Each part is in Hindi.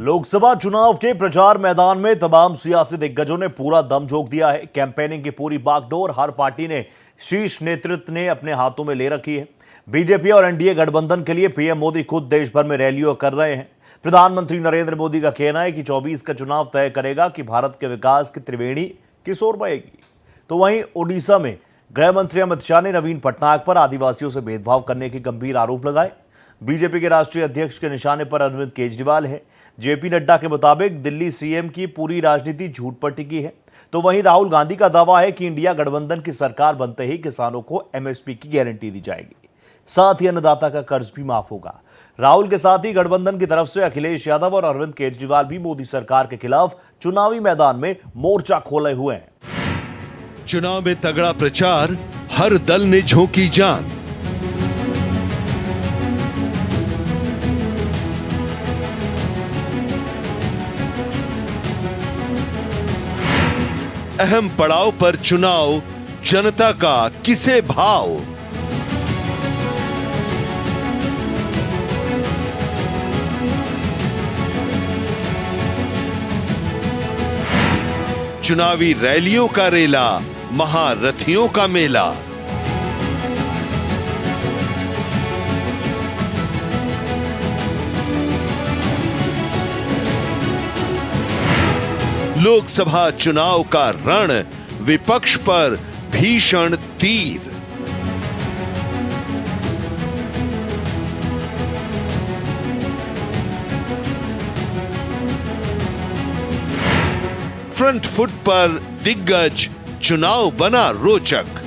लोकसभा चुनाव के प्रचार मैदान में तमाम सियासी दिग्गजों ने पूरा दम झोंक दिया है। कैंपेनिंग की पूरी बागडोर हर पार्टी ने शीर्ष नेतृत्व ने अपने हाथों में ले रखी है। बीजेपी और एनडीए गठबंधन के लिए पीएम मोदी खुद देश भर में रैलियां कर रहे हैं। प्रधानमंत्री नरेंद्र मोदी का कहना है कि 24 का चुनाव तय करेगा कि भारत के विकास की त्रिवेणी किस ओर बहेगी। तो वहीं ओडिशा में गृह मंत्री अमित शाह ने नवीन पटनायक पर आदिवासियों से भेदभाव करने के गंभीर आरोप लगाए। बीजेपी के राष्ट्रीय अध्यक्ष के निशाने पर अरविंद केजरीवाल है। जेपी नड्डा के मुताबिक दिल्ली सीएम की पूरी राजनीति झूठ पर टिकी है। तो वहीं राहुल गांधी का दावा है कि इंडिया गठबंधन की सरकार बनते ही किसानों को एमएसपी की गारंटी दी जाएगी, साथ ही अन्नदाता का कर्ज भी माफ होगा। राहुल के साथ ही गठबंधन की तरफ से अखिलेश यादव और अरविंद केजरीवाल भी मोदी सरकार के खिलाफ चुनावी मैदान में मोर्चा खोले हुए हैं। चुनाव में तगड़ा प्रचार, हर दल ने झोंकी जान। अहम पड़ाव पर चुनाव, जनता का किसे भाव। चुनावी रैलियों का रेला, महारथियों का मेला। लोकसभा चुनाव का रण, विपक्ष पर भीषण तीर। फ्रंट फुट पर दिग्गज, चुनाव बना रोचक।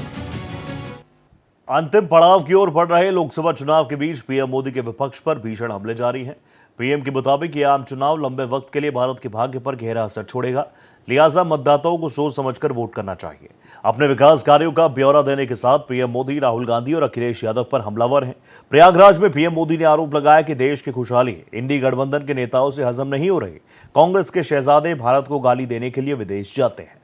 अंतिम पड़ाव की ओर बढ़ रहे लोकसभा चुनाव के बीच पीएम मोदी के विपक्ष पर भीषण हमले जारी हैं। पीएम के मुताबिक यह आम चुनाव लंबे वक्त के लिए भारत के भाग्य पर गहरा असर छोड़ेगा, लिहाजा मतदाताओं को सोच समझकर वोट करना चाहिए। अपने विकास कार्यों का ब्यौरा देने के साथ पीएम मोदी राहुल गांधी और अखिलेश यादव पर हमलावर हैं। प्रयागराज में पीएम मोदी ने आरोप लगाया कि देश की खुशहाली इंडी गठबंधन के नेताओं से हजम नहीं हो रही। कांग्रेस के शहजादे भारत को गाली देने के लिए विदेश जाते हैं।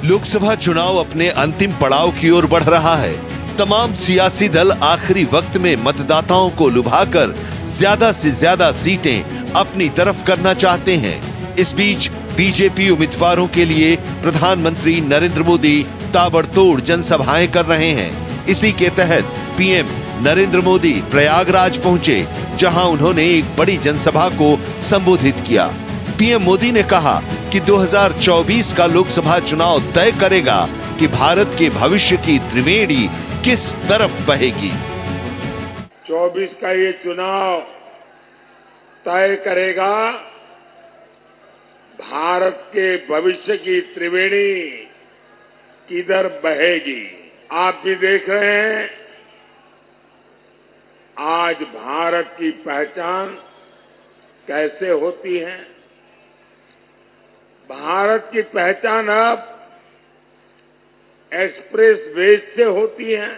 लोकसभा चुनाव अपने अंतिम पड़ाव की ओर बढ़ रहा है। तमाम सियासी दल आखिरी वक्त में मतदाताओं को लुभाकर ज्यादा से ज्यादा सीटें अपनी तरफ करना चाहते हैं। इस बीच बीजेपी उम्मीदवारों के लिए प्रधानमंत्री नरेंद्र मोदी ताबड़तोड़ जनसभाएं कर रहे हैं। इसी के तहत पीएम नरेंद्र मोदी प्रयागराज पहुंचे, जहां उन्होंने एक बड़ी जनसभा को संबोधित किया। पीएम मोदी ने कहा कि 2024 का लोकसभा चुनाव तय करेगा कि भारत के भविष्य की त्रिवेणी किस तरफ बहेगी। 24 का ये चुनाव तय करेगा भारत के भविष्य की त्रिवेणी किधर बहेगी। आप भी देख रहे हैं, आज भारत की पहचान कैसे होती है। भारत की पहचान अब एक्सप्रेस वेज से होती है।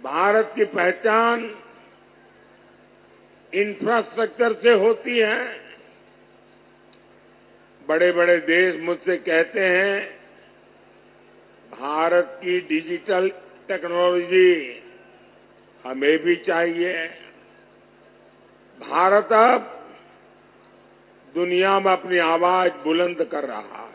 भारत की पहचान इंफ्रास्ट्रक्चर से होती है। बड़े बड़े देश मुझसे कहते हैं, भारत की डिजिटल टेक्नोलॉजी हमें भी चाहिए। भारत अब दुनिया में अपनी आवाज बुलंद कर रहा है।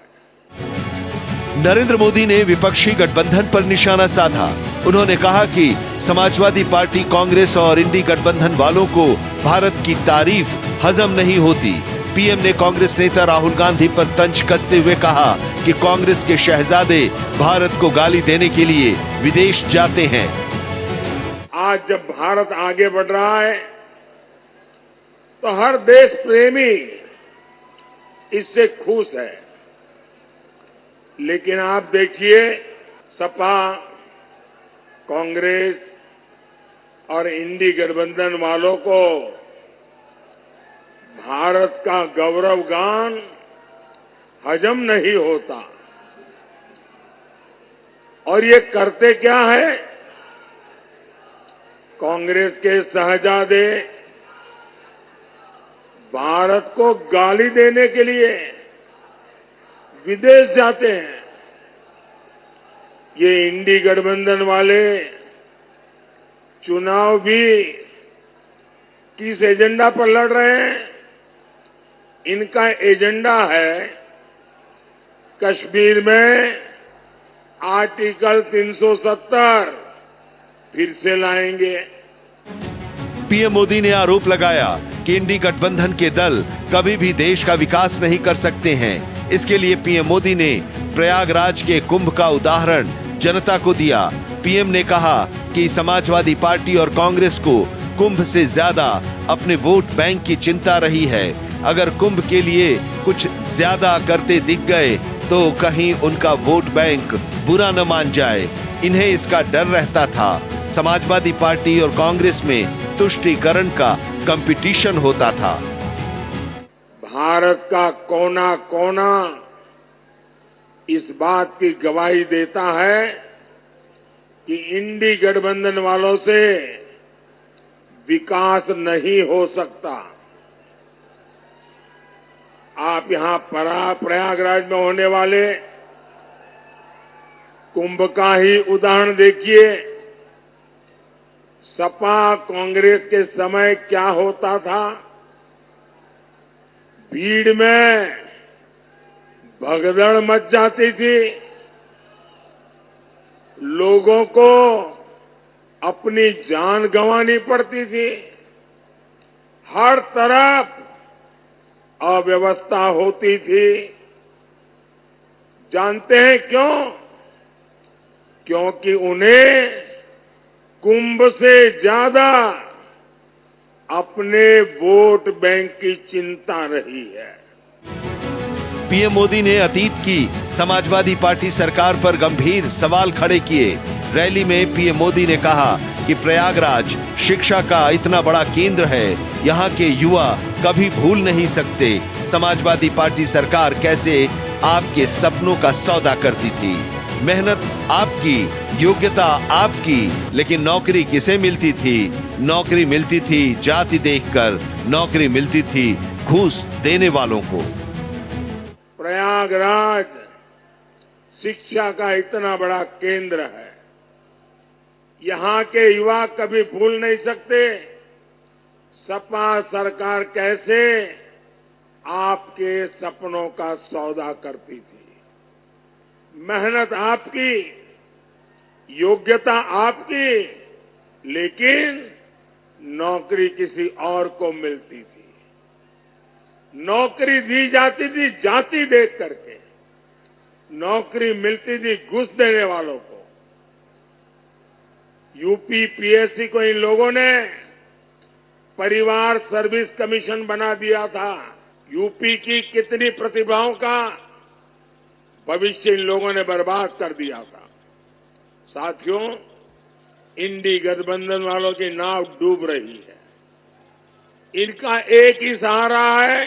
नरेंद्र मोदी ने विपक्षी गठबंधन पर निशाना साधा। उन्होंने कहा कि समाजवादी पार्टी, कांग्रेस और इंडी गठबंधन वालों को भारत की तारीफ हजम नहीं होती। पीएम ने कांग्रेस नेता राहुल गांधी पर तंज कसते हुए कहा कि कांग्रेस के शहजादे भारत को गाली देने के लिए विदेश जाते हैं। आज जब भारत आगे बढ़ रहा है तो हर देश प्रेमी इससे खुश है। लेकिन आप देखिए, सपा, कांग्रेस और इंडी गठबंधन वालों को भारत का गौरव गान हजम नहीं होता। और ये करते क्या है? कांग्रेस के शहजादे भारत को गाली देने के लिए विदेश जाते हैं। ये इंडी गठबंधन वाले चुनाव भी किस एजेंडा पर लड़ रहे हैं? इनका एजेंडा है कश्मीर में आर्टिकल 370 फिर से लाएंगे। पीएम मोदी ने आरोप लगाया कि इंडी गठबंधन के दल कभी भी देश का विकास नहीं कर सकते हैं। इसके लिए पीएम मोदी ने प्रयागराज के कुंभ का उदाहरण जनता को दिया। पीएम ने कहा कि समाजवादी पार्टी और कांग्रेस को कुंभ से ज्यादा अपने वोट बैंक की चिंता रही है। अगर कुंभ के लिए कुछ ज्यादा करते दिख गए तो कहीं उनका वोट बैंक बुरा न मान जाए। इन्हें इसका डर रहता था। समाजवादी पार्टी और कांग्रेस में तुष्टीकरण का कंपटीशन होता था। भारत का कोना कोना इस बात की गवाही देता है कि इंडी गठबंधन वालों से विकास नहीं हो सकता। आप यहां प्रयागराज में होने वाले कुंभ का ही उदाहरण देखिए। सपा कांग्रेस के समय क्या होता था? भीड़ में भगदड़ मच जाती थी। लोगों को अपनी जान गंवानी पड़ती थी। हर तरफ अव्यवस्था होती थी। जानते हैं क्यों? क्योंकि उन्हें कुंभ से ज्यादा अपने वोट बैंक की चिंता रही है। पीएम मोदी ने अतीत की समाजवादी पार्टी सरकार पर गंभीर सवाल खड़े किए। रैली में पीएम मोदी ने कहा कि प्रयागराज शिक्षा का इतना बड़ा केंद्र है, यहाँ के युवा कभी भूल नहीं सकते समाजवादी पार्टी सरकार कैसे आपके सपनों का सौदा करती थी। मेहनत आपकी, योग्यता आपकी, लेकिन नौकरी किसे मिलती थी? नौकरी मिलती थी जाति देखकर, नौकरी मिलती थी घूस देने वालों को। प्रयागराज शिक्षा का इतना बड़ा केंद्र है, यहां के युवा कभी भूल नहीं सकते सपा सरकार कैसे आपके सपनों का सौदा करती थी। मेहनत आपकी, योग्यता आपकी, लेकिन नौकरी किसी और को मिलती थी। नौकरी दी जाती थी जाति देख करके, नौकरी मिलती थी घूस देने वालों को। यूपी पीएससी को इन लोगों ने परिवार सर्विस कमीशन बना दिया था। यूपी की कितनी प्रतिभाओं का भविष्य इन लोगों ने बर्बाद कर दिया था। साथियों, इंडी गठबंधन वालों की नाव डूब रही है। इनका एक ही सहारा है,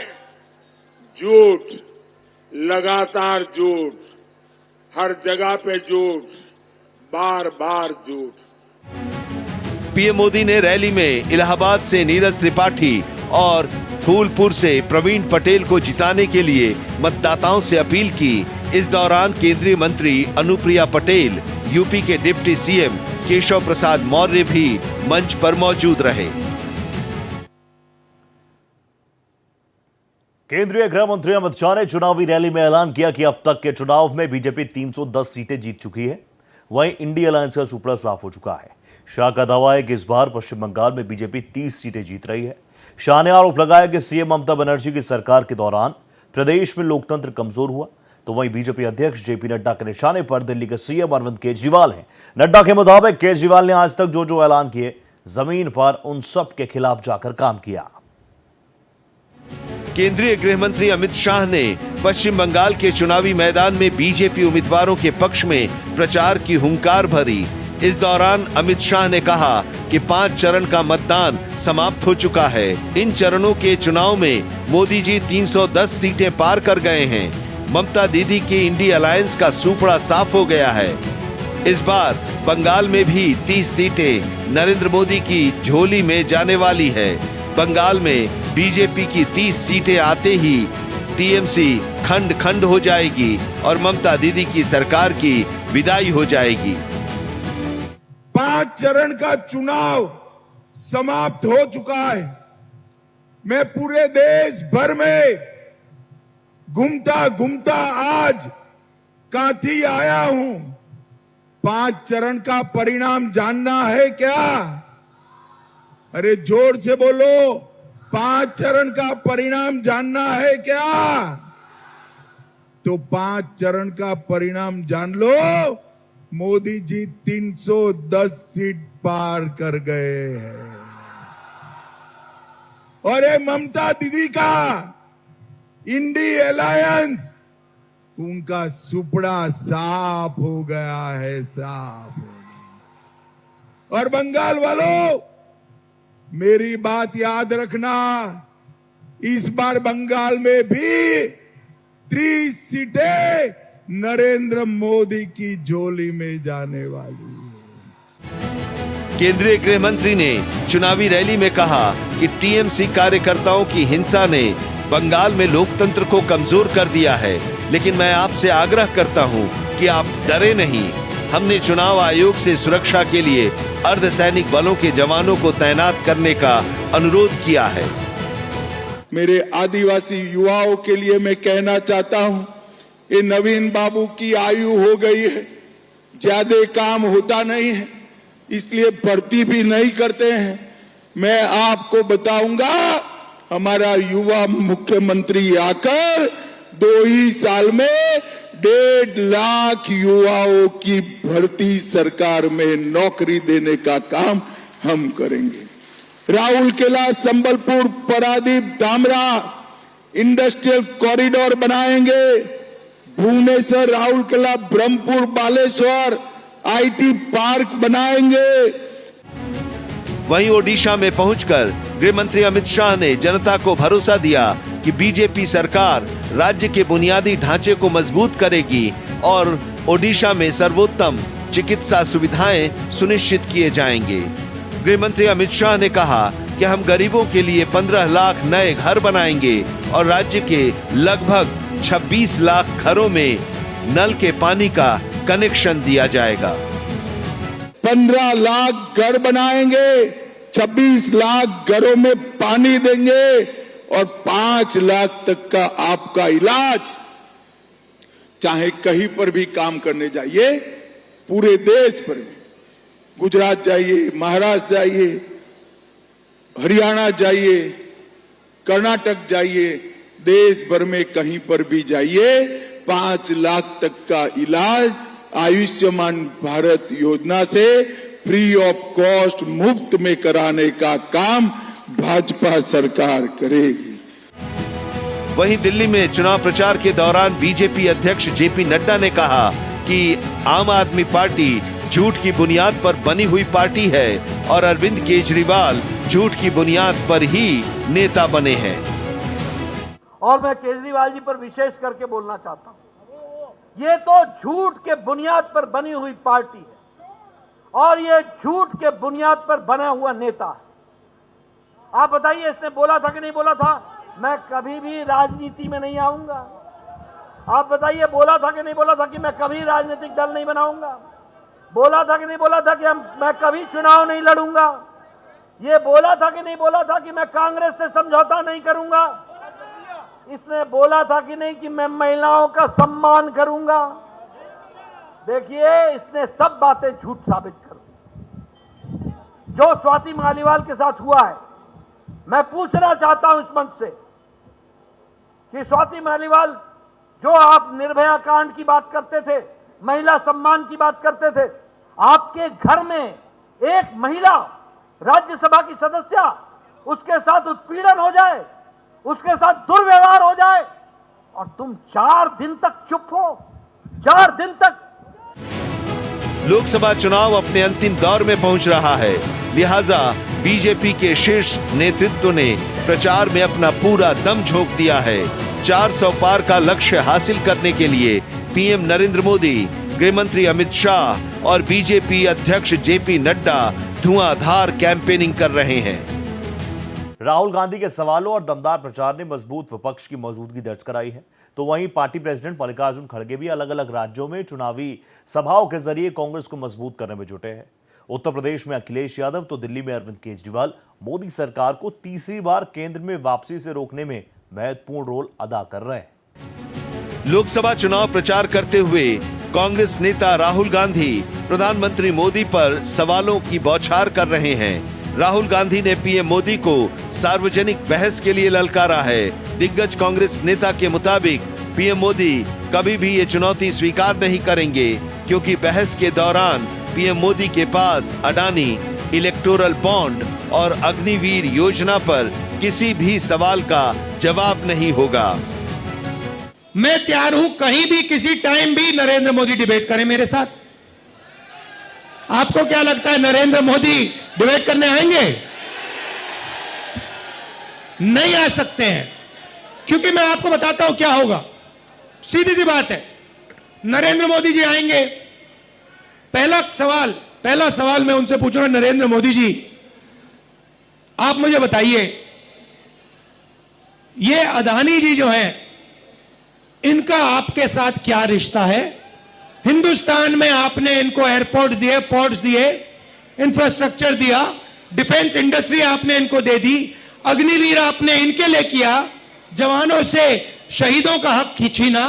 झूठ, लगातार झूठ, हर जगह पे झूठ, बार बार झूठ। पीएम मोदी ने रैली में इलाहाबाद से नीरज त्रिपाठी और फूलपुर से प्रवीण पटेल को जिताने के लिए मतदाताओं से अपील की। इस दौरान केंद्रीय मंत्री अनुप्रिया पटेल, यूपी के डिप्टी सीएम केशव प्रसाद मौर्य भी मंच पर मौजूद रहे। केंद्रीय गृह मंत्री अमित शाह ने चुनावी रैली में ऐलान किया कि अब तक के चुनाव में बीजेपी 310 सीटें जीत चुकी है। वहीं इंडी अलायंस का सुपड़ा साफ हो चुका है। शाह का दावा है कि इस बार पश्चिम बंगाल में बीजेपी 30 सीटें जीत रही है। शाह ने आरोप लगाया कि सीएम ममता बनर्जी की सरकार के दौरान प्रदेश में लोकतंत्र कमजोर हुआ। तो वहीं बीजेपी अध्यक्ष जेपी नड्डा के निशाने पर दिल्ली के सीएम अरविंद केजरीवाल हैं। नड्डा के मुताबिक केजरीवाल ने आज तक जो जो ऐलान किए, जमीन पर उन सब के खिलाफ जाकर काम किया। केंद्रीय गृह मंत्री अमित शाह ने पश्चिम बंगाल के चुनावी मैदान में बीजेपी उम्मीदवारों के पक्ष में प्रचार की हुंकार भरी। इस दौरान अमित शाह ने कहा कि 5 चरण का मतदान समाप्त हो चुका है। इन चरणों के चुनाव में मोदी जी 310 सीटें पार कर गए हैं। ममता दीदी की इंडी अलायंस का सुपड़ा साफ हो गया है। इस बार बंगाल में भी 30 सीटें नरेंद्र मोदी की झोली में जाने वाली है। बंगाल में बीजेपी की 30 सीटें आते ही टीएमसी खंड खंड हो जाएगी और ममता दीदी की सरकार की विदाई हो जाएगी। 5 चरण का चुनाव समाप्त हो चुका है। मैं पूरे देश भर में घूमता घूमता आज कांठी आया हूं। 5 चरण का परिणाम जानना है क्या? अरे जोर से बोलो, 5 चरण का परिणाम जानना है क्या? तो 5 चरण का परिणाम जान लो। मोदी जी 310 सीट पार कर गए हैं। और ये ममता दीदी का इंडी अलायंस, उनका सुपड़ा साफ हो गया है, साफ हो गया। और बंगाल वालों, मेरी बात याद रखना, इस बार बंगाल में भी 30 सीटें नरेंद्र मोदी की झोली में जाने वाली है। केंद्रीय गृह मंत्री ने चुनावी रैली में कहा कि टीएमसी कार्यकर्ताओं की हिंसा ने बंगाल में लोकतंत्र को कमजोर कर दिया है, लेकिन मैं आपसे आग्रह करता हूं कि आप डरे नहीं। हमने चुनाव आयोग से सुरक्षा के लिए अर्धसैनिक बलों के जवानों को तैनात करने का अनुरोध किया है। मेरे आदिवासी युवाओं के लिए मैं कहना चाहता हूं, ये नवीन बाबू की आयु हो गई है, ज्यादा काम होता नहीं है, इसलिए भर्ती भी नहीं करते हैं। मैं आपको बताऊंगा, हमारा युवा मुख्यमंत्री आकर 2 ही साल में 1.5 लाख युवाओं की भर्ती सरकार में नौकरी देने का काम हम करेंगे। राउरकेला, संबलपुर, पारादीप, धामरा इंडस्ट्रियल कॉरिडोर बनाएंगे। भुवनेश्वर, राउरकेला, ब्रह्मपुर, बालेश्वर आईटी पार्क बनाएंगे। वहीं ओडिशा में पहुंचकर गृह मंत्री अमित शाह ने जनता को भरोसा दिया कि बीजेपी सरकार राज्य के बुनियादी ढांचे को मजबूत करेगी और ओडिशा में सर्वोत्तम चिकित्सा सुविधाएं सुनिश्चित किए जाएंगे। गृह मंत्री अमित शाह ने कहा कि हम गरीबों के लिए 15 लाख नए घर बनाएंगे और राज्य के लगभग 26 लाख घरों में नल के पानी का कनेक्शन दिया जाएगा। 15 लाख घर बनाएंगे, 26 लाख घरों में पानी देंगे और 5 लाख तक का आपका इलाज। चाहे कहीं पर भी काम करने जाइए, पूरे देश पर में, गुजरात जाइए, महाराष्ट्र जाइए, हरियाणा जाइए, कर्नाटक जाइए, देश भर में कहीं पर भी जाइए, 5 लाख तक का इलाज आयुष्मान भारत योजना से फ्री ऑफ कॉस्ट, मुफ्त में कराने का काम भाजपा सरकार करेगी। वहीं दिल्ली में चुनाव प्रचार के दौरान बीजेपी अध्यक्ष जेपी नड्डा ने कहा कि आम आदमी पार्टी झूठ की बुनियाद पर बनी हुई पार्टी है और अरविंद केजरीवाल झूठ की बुनियाद पर ही नेता बने हैं। और मैं केजरीवाल जी पर विशेष करके बोलना चाहता हूं, ये तो झूठ के बुनियाद पर बनी हुई पार्टी है और ये झूठ के बुनियाद पर बना हुआ नेता है। आप बताइए, इसने बोला था कि नहीं बोला था मैं कभी भी राजनीति में नहीं आऊंगा? आप बताइए, बोला था कि नहीं बोला था कि मैं कभी राजनीतिक दल नहीं बनाऊंगा? बोला था कि नहीं बोला था कि मैं कभी चुनाव नहीं लड़ूंगा? ये बोला था कि नहीं बोला था कि मैं कांग्रेस से समझौता नहीं करूंगा? इसने बोला था कि नहीं कि मैं महिलाओं का सम्मान करूंगा? देखिए, इसने सब बातें झूठ साबित कर दी। जो स्वाति मालीवाल के साथ हुआ है, मैं पूछना चाहता हूं इस मंच से कि स्वाति मालीवाल, जो आप निर्भया कांड की बात करते थे, महिला सम्मान की बात करते थे, आपके घर में एक महिला राज्यसभा की सदस्य, उसके साथ उत्पीड़न हो जाए, उसके साथ दुर्व्यवहार हो जाए और तुम 4 दिन तक चुप हो? 4 दिन तक। लोकसभा चुनाव अपने अंतिम दौर में पहुंच रहा है, लिहाजा बीजेपी के शीर्ष नेतृत्व ने प्रचार में अपना पूरा दम झोंक दिया है। 400 पार का लक्ष्य हासिल करने के लिए पीएम नरेंद्र मोदी, गृह मंत्री अमित शाह और बीजेपी अध्यक्ष जेपी नड्डा धुआंधार कैंपेनिंग कर रहे हैं। राहुल गांधी के सवालों और दमदार प्रचार ने मजबूत विपक्ष की मौजूदगी दर्ज कराई है, तो वहीं पार्टी प्रेसिडेंट मल्लिकार्जुन खड़गे भी अलग अलग राज्यों में चुनावी सभाओं के जरिए कांग्रेस को मजबूत करने में जुटे हैं। उत्तर प्रदेश में अखिलेश यादव तो दिल्ली में अरविंद केजरीवाल मोदी सरकार को तीसरी बार केंद्र में वापसी से रोकने में महत्वपूर्ण रोल अदा कर रहे हैं। लोकसभा चुनाव प्रचार करते हुए कांग्रेस नेता राहुल गांधी प्रधानमंत्री मोदी पर सवालों की बौछार कर रहे हैं। राहुल गांधी ने पीएम मोदी को सार्वजनिक बहस के लिए ललकारा है। दिग्गज कांग्रेस नेता के मुताबिक पीएम मोदी कभी भी ये चुनौती स्वीकार नहीं करेंगे, क्योंकि बहस के दौरान पीएम मोदी के पास अडानी, इलेक्टोरल बॉन्ड और अग्निवीर योजना पर किसी भी सवाल का जवाब नहीं होगा। मैं तैयार हूं कहीं भी किसी टाइम भी नरेंद्र मोदी डिबेट करें मेरे साथ। आपको क्या लगता है नरेंद्र मोदी डिबेट करने आएंगे? नहीं आ सकते हैं, क्योंकि मैं आपको बताता हूं क्या होगा। सीधी सी बात है, नरेंद्र मोदी जी आएंगे, पहला सवाल मैं उनसे पूछूंगा, नरेंद्र मोदी जी आप मुझे बताइए, ये अदानी जी जो हैं इनका आपके साथ क्या रिश्ता है? हिंदुस्तान में आपने इनको एयरपोर्ट दिए, पोर्ट्स दिए, इंफ्रास्ट्रक्चर दिया, डिफेंस इंडस्ट्री आपने इनको दे दी, अग्निवीर आपने इनके लिए किया, जवानों से शहीदों का हक खींचीना।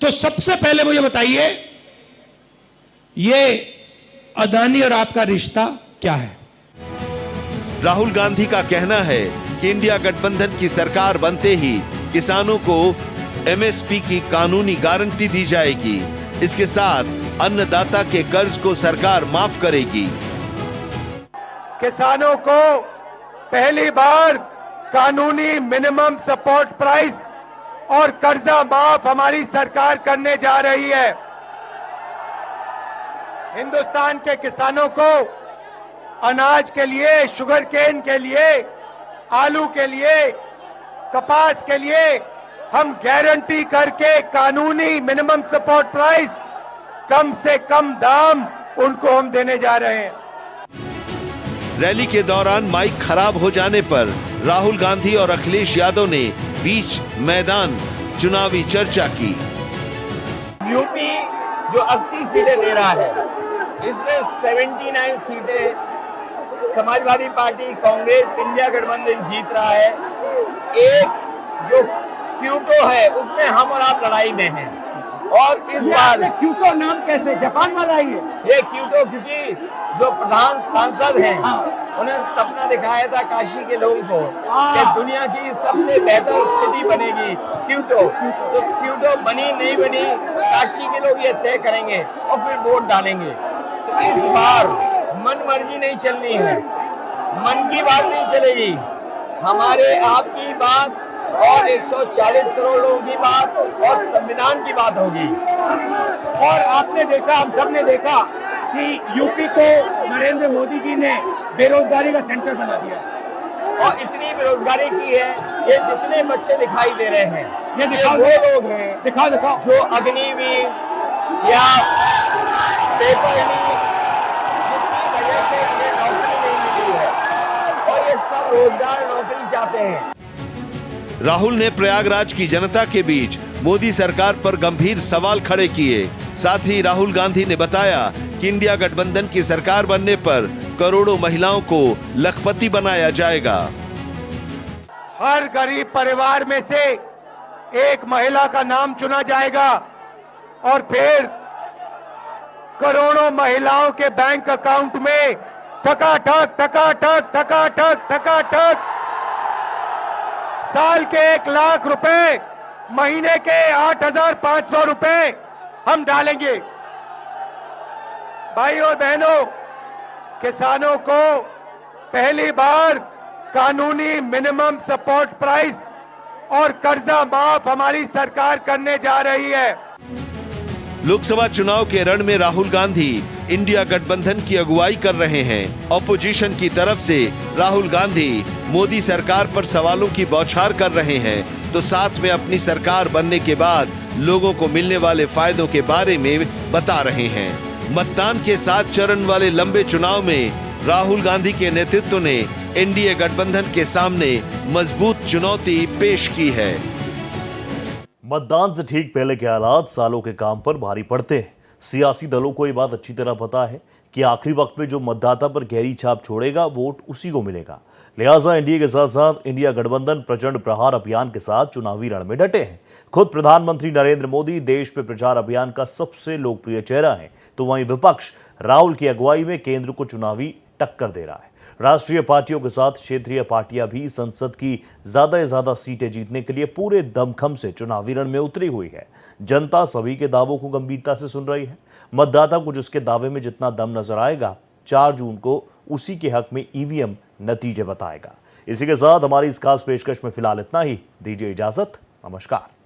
तो सबसे पहले मुझे बताइए, ये अदानी और आपका रिश्ता क्या है? राहुल गांधी का कहना है कि इंडिया गठबंधन की सरकार बनते ही किसानों को एमएसपी की कानूनी गारंटी दी जाएगी। इसके साथ अन्नदाता के कर्ज को सरकार माफ करेगी। किसानों को पहली बार कानूनी मिनिमम सपोर्ट प्राइस और कर्जा माफ हमारी सरकार करने जा रही है। हिंदुस्तान के किसानों को अनाज के लिए, शुगर केन के लिए, आलू के लिए, कपास के लिए हम गारंटी करके कानूनी मिनिमम सपोर्ट प्राइस, कम से कम दाम उनको हम देने जा रहे हैं। रैली के दौरान माइक खराब हो जाने पर राहुल गांधी और अखिलेश यादव ने बीच मैदान चुनावी चर्चा की। यूपी जो 80 सीटें ले रहा है, इसमें 79 सीटें समाजवादी पार्टी, कांग्रेस, इंडिया गठबंधन जीत रहा है। एक जो क्यूटो है उसमें हम और आप लड़ाई में हैं। और इस बार क्यूटो नाम कैसे जापान वाला ही है? ये क्यूटो क्योंकि जो प्रधान सांसद हैं उन्हें सपना दिखाया था काशी के लोगों को कि दुनिया की सबसे बेहतर सिटी बनेगी क्यूटो। तो क्यूटो बनी नहीं बनी, काशी के लोग ये तय करेंगे और फिर वोट डालेंगे। तो इस बार मन मर्जी नहीं चलनी है, मन की बात नहीं चलेगी, हमारे आपकी बात और 140 करोड़ लोगों की बात और संविधान की बात होगी। और आपने देखा, हम सब ने देखा कि यूपी को नरेंद्र मोदी जी ने बेरोजगारी का सेंटर बना दिया और इतनी बेरोजगारी की है, ये जितने बच्चे दिखाई दे रहे हैं ये दिखाओ, वो लोग हैं दिखाओ जो अग्निवीर या पेपर जिसकी वजह से उन्हें नौकरी नहीं मिली है और ये सब रोजगार नौकरी चाहते हैं। राहुल ने प्रयागराज की जनता के बीच मोदी सरकार पर गंभीर सवाल खड़े किए। साथ ही राहुल गांधी ने बताया कि इंडिया गठबंधन की सरकार बनने पर करोड़ों महिलाओं को लखपति बनाया जाएगा। हर गरीब परिवार में से एक महिला का नाम चुना जाएगा और फिर करोड़ों महिलाओं के बैंक अकाउंट में ठकाठक ठकाठक ठकाठक ठकाठक साल के 1 लाख रुपए, महीने के 8,500 रुपए हम डालेंगे। भाई और बहनों, किसानों को पहली बार कानूनी मिनिमम सपोर्ट प्राइस और कर्जा माफ हमारी सरकार करने जा रही है। लोकसभा चुनाव के रण में राहुल गांधी इंडिया गठबंधन की अगुवाई कर रहे हैं। ऑपोजिशन की तरफ से राहुल गांधी मोदी सरकार पर सवालों की बौछार कर रहे हैं, तो साथ में अपनी सरकार बनने के बाद लोगों को मिलने वाले फायदों के बारे में बता रहे हैं। मतदान के 7 चरण वाले लंबे चुनाव में राहुल गांधी के नेतृत्व ने एनडीए गठबंधन के सामने मजबूत चुनौती पेश की है। मतदान से ठीक पहले के हालात सालों के काम पर भारी पड़ते हैं। सियासी दलों को ये बात अच्छी तरह पता है कि आखिरी वक्त में जो मतदाता पर गहरी छाप छोड़ेगा वोट उसी को मिलेगा। लिहाजा एनडीए के साथ साथ इंडिया गठबंधन प्रचंड प्रहार अभियान के साथ चुनावी रण में डटे हैं। खुद प्रधानमंत्री नरेंद्र मोदी देश में प्रचार अभियान का सबसे लोकप्रिय चेहरा है, तो वहीं विपक्ष राहुल की अगुवाई में केंद्र को चुनावी टक्कर दे रहा है। राष्ट्रीय पार्टियों के साथ क्षेत्रीय पार्टियां भी संसद की ज्यादा से ज्यादा सीटें जीतने के लिए पूरे दमखम से चुनावी रण में उतरी हुई है। जनता सभी के दावों को गंभीरता से सुन रही है। मतदाता को जिसके दावे में जितना दम नजर आएगा, 4 जून को उसी के हक में ईवीएम नतीजे बताएगा। इसी के साथ हमारी इस खास पेशकश में फिलहाल इतना ही। दीजिए इजाजत, नमस्कार।